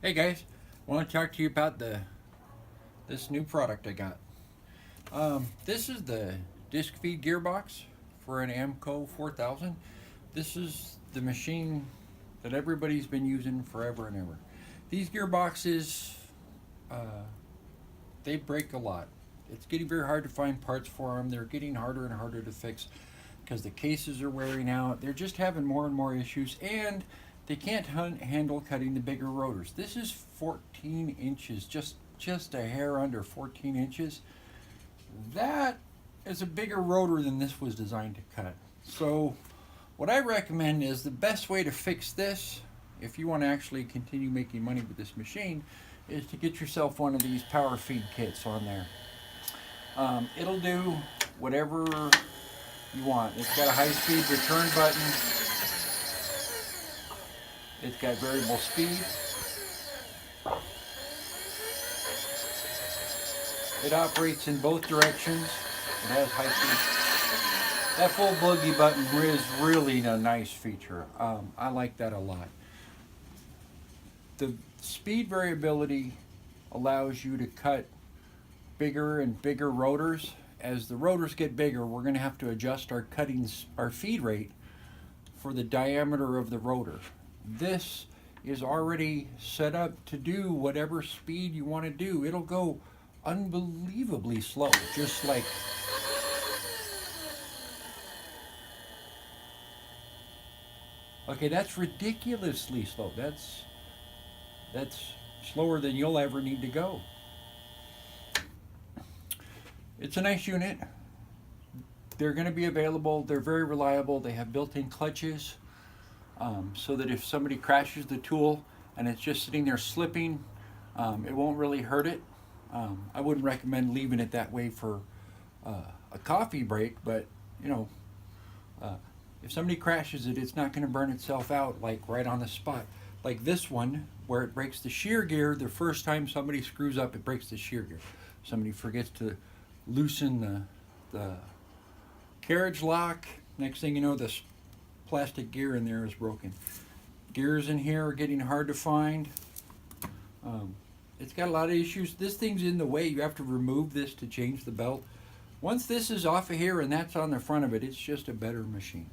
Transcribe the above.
Hey guys, I want to talk to you about this new product I got. This is the disc feed gearbox for an AMMCO 4000. This is the machine that everybody's been using forever and ever. These gearboxes, they break a lot. It's getting very hard to find parts for them. They're getting harder and harder to fix because the cases are wearing out. They're just having more and more issues, and they can't handle cutting the bigger rotors. This is 14 inches, just a hair under 14 inches. That is a bigger rotor than this was designed to cut. So what I recommend is the best way to fix this, if you want to actually continue making money with this machine, is to get yourself one of these power feed kits on there. It'll do whatever you want. It's got a high-speed return button. It's got variable speed. It operates in both directions. It has high speed. That full boogie button is really a nice feature. I like that a lot. The speed variability allows you to cut bigger and bigger rotors. As the rotors get bigger, we're going to have to adjust our feed rate for the diameter of the rotor. This is already set up to do whatever speed you want to do. It'll go unbelievably slow, just like okay, that's ridiculously slow. That's slower than you'll ever need to go. It's a nice unit. They're going to be available. They're very reliable. They have built-in clutches, so that if somebody crashes the tool and it's just sitting there slipping, it won't really hurt it. I wouldn't recommend leaving it that way for a coffee break, but you know, if somebody crashes it, it's not going to burn itself out like right on the spot. Like this one, where it breaks the shear gear, the first time somebody screws up, it breaks the shear gear. Somebody forgets to loosen the carriage lock. Next thing you know, this plastic gear in there is broken. Gears in here are getting hard to find. It's got a lot of issues. This thing's in the way. You have to remove this to change the belt. Once this is off of here and that's on the front of it, it's just a better machine.